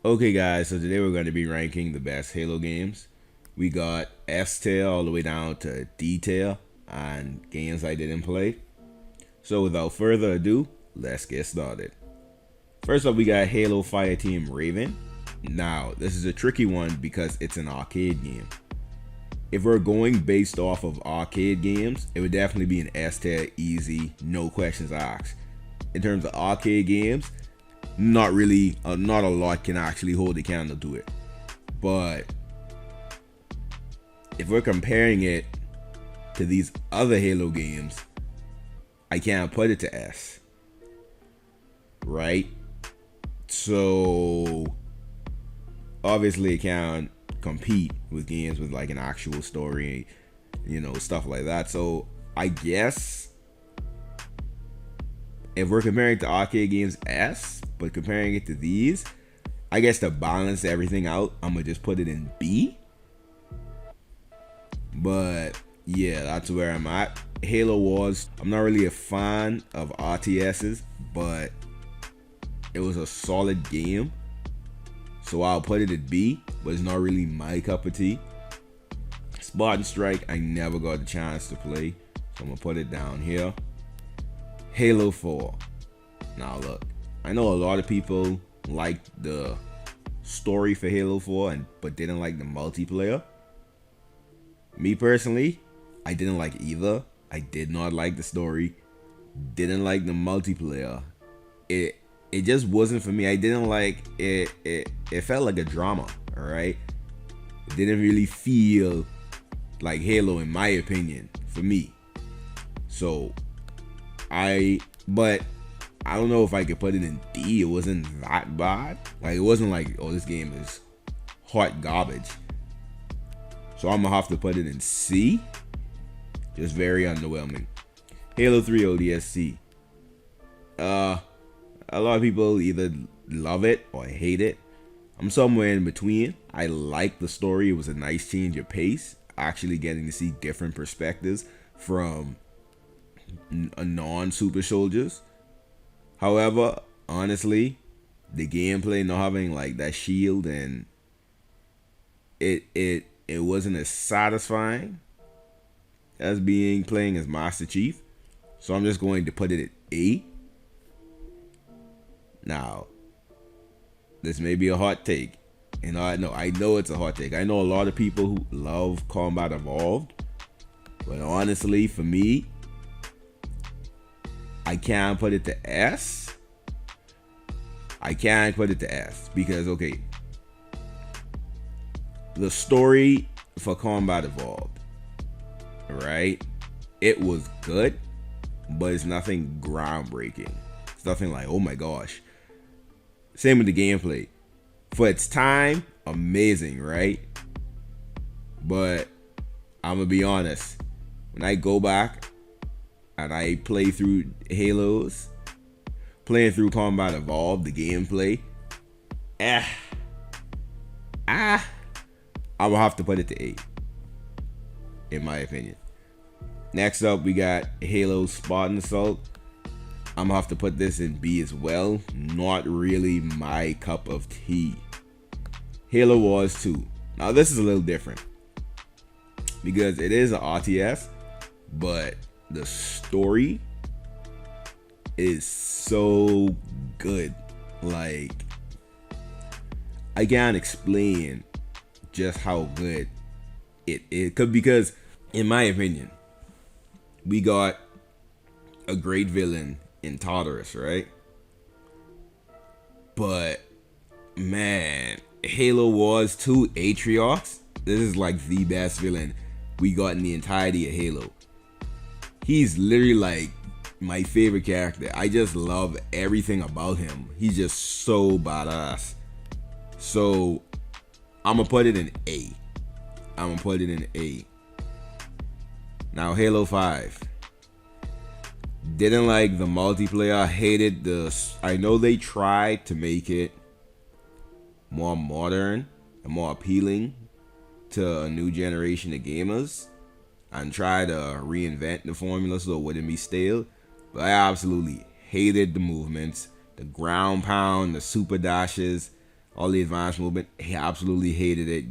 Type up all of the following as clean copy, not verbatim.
Okay, guys, so today we're going to be ranking the best Halo games. We got S tier all the way down to D tier and games I didn't play. So without further ado, let's get started. First up, we got Halo Fireteam Raven. Now, this is a tricky one because it's an arcade game. If we're going based off of arcade games, it would definitely be an S tier, easy, no questions asked. In terms of arcade games, not really, not a lot can actually hold a candle to it. But if we're comparing it to these other Halo games, I can't put it to S, right? So obviously it can't compete with games with like an actual story, stuff like that. So I guess if we're comparing to arcade games, S, but comparing it to these, I guess to balance everything out, I'm gonna just put it in B. But yeah, that's where I'm at. Halo Wars, I'm not really a fan of RTSs, but it was a solid game. So I'll put it at B, but it's not really my cup of tea. Spartan Strike, I never got the chance to play, so I'm gonna put it down here. Halo 4. Now look, I know a lot of people liked the story for Halo 4 but didn't like the multiplayer. Me personally, I didn't like either. I did not like the story, didn't like the multiplayer. It just wasn't for me. I didn't like it. It felt like a drama, all right? It didn't really feel like Halo in my opinion for me. So but I don't know if I could put it in D. It wasn't that bad. Like, it wasn't like, oh, this game is hot garbage. So I'm gonna have to put it in C. Just very underwhelming. Halo 3 ODST. A lot of people either love it or hate it. I'm somewhere in between. I like the story. It was a nice change of pace. Actually getting to see different perspectives from non-super soldiers. However, honestly, the gameplay not having like that shield, and it wasn't as satisfying as playing as Master Chief. So I'm just going to put it at A. Now, this may be a hot take, and I know it's a hot take. I know a lot of people who love Combat Evolved, but honestly, for me, I can't put it to S. I can't put it to S because, okay, the story for Combat Evolved, right? It was good, but it's nothing groundbreaking. It's nothing like, oh my gosh. Same with the gameplay. For its time, amazing, right? But I'm gonna be honest. When I go back and I play through Halos, playing through Combat Evolved, the gameplay, I'm gonna have to put it to 8, in my opinion. Next up, we got Halo Spartan Assault. I'm gonna have to put this in B as well. Not really my cup of tea. Halo Wars 2. Now this is a little different because it is an RTS, but the story is so good. Like, I can't explain just how good it could, because in my opinion, we got a great villain in Tartarus, right? But man, Halo Wars 2 Atriox, this is like the best villain we got in the entirety of Halo. He's literally like my favorite character. I just love everything about him. He's just so badass. So I'm gonna put it in A. I'm gonna put it in A. Now Halo 5. Didn't like the multiplayer. Hated I know they tried to make it more modern and more appealing to a new generation of gamers and try to reinvent the formula so it wouldn't be stale. But I absolutely hated the movements, the ground pound, the super dashes. all the advanced movement. He absolutely hated it.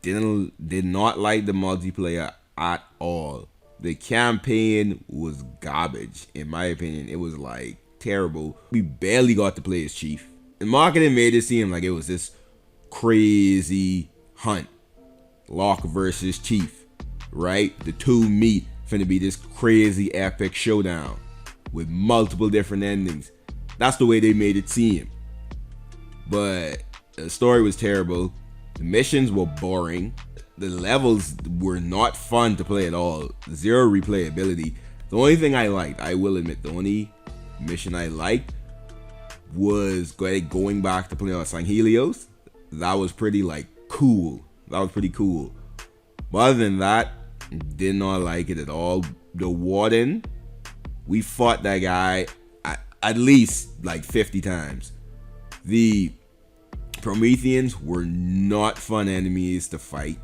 Did not like the multiplayer at all. The campaign was garbage, in my opinion. It was like terrible. We barely got to play as Chief. The marketing made it seem like it was this crazy hunt. Locke versus Chief, right? The two meet, finna be this crazy epic showdown with multiple different endings. That's the way they made it seem. But the story was terrible. The missions were boring. The levels were not fun to play at all. Zero replayability. The only thing I liked, I will admit, the only mission I liked was going back to play on San Helios. That was pretty cool. That was pretty cool. But other than that, did not like it at all. The Warden, we fought that guy at least 50 times. The Prometheans were not fun enemies to fight.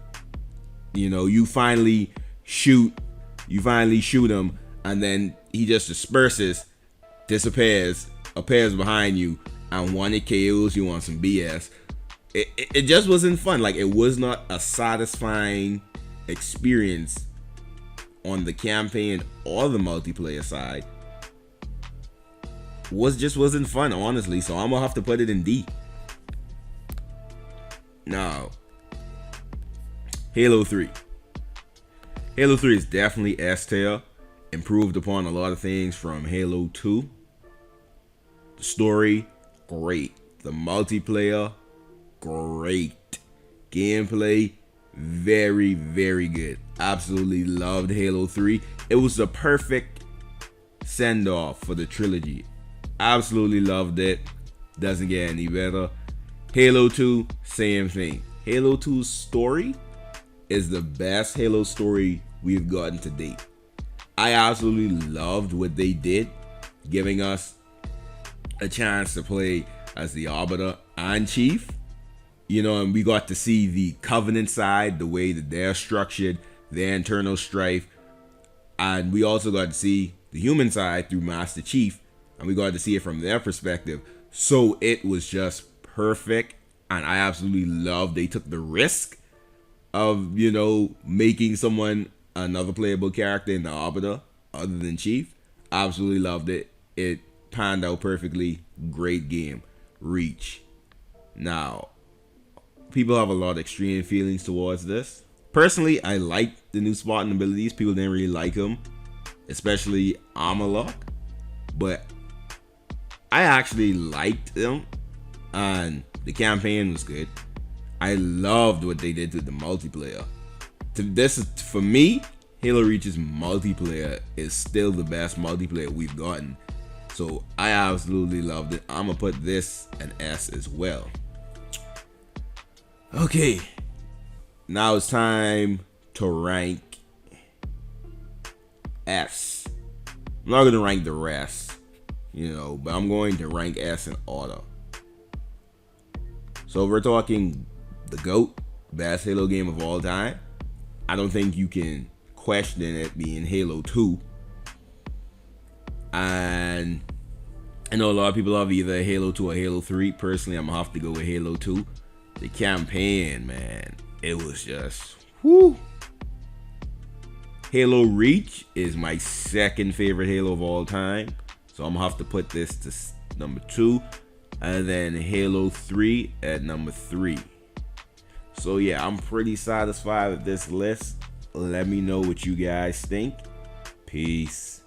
You know, you finally shoot him, and then he just disperses, disappears, appears behind you, and one it KOs you on some BS. It just wasn't fun. Like, it was not a satisfying experience on the campaign or the multiplayer side. Just wasn't fun, honestly. So I'm gonna have to put it in D. Now, Halo 3. Halo 3 is definitely S tier. Improved upon a lot of things from Halo 2. The story, great. The multiplayer, great. Gameplay, very, very good. Absolutely loved Halo 3. It was the perfect send-off for the trilogy. Absolutely loved it. Doesn't get any better. Halo 2, same thing. Halo 2's story is the best Halo story we've gotten to date. I absolutely loved what they did, giving us a chance to play as the Arbiter and Chief. You know, and we got to see the Covenant side, the way that they're structured, their internal strife. And we also got to see the human side through Master Chief, and we got to see it from their perspective. So it was just perfect, and I absolutely loved they took the risk of, you know, making someone another playable character in the Arbiter other than Chief. Absolutely loved it. It panned out perfectly. Great game. Reach. Now, people have a lot of extreme feelings towards this. Personally, I liked the new Spartan abilities. People didn't really like them, especially Armor Lock, but I actually liked them, and the campaign was good. I loved what they did with the multiplayer. For me, Halo Reach's multiplayer is still the best multiplayer we've gotten. So I absolutely loved it. I'm gonna put this an S as well. Okay, now it's time to rank S. I'm not gonna rank the rest, you know, but I'm going to rank S in order. So if we're talking the GOAT, best Halo game of all time, I don't think you can question it being Halo 2. And I know a lot of people have either Halo 2 or Halo 3. Personally, I'm gonna have to go with Halo 2. The campaign, man, it was just whoo. Halo Reach is my second favorite Halo of all time, so I'm gonna have to put this to number 2, and then Halo 3 at number 3. So yeah, I'm pretty satisfied with this list. Let me know what you guys think. Peace.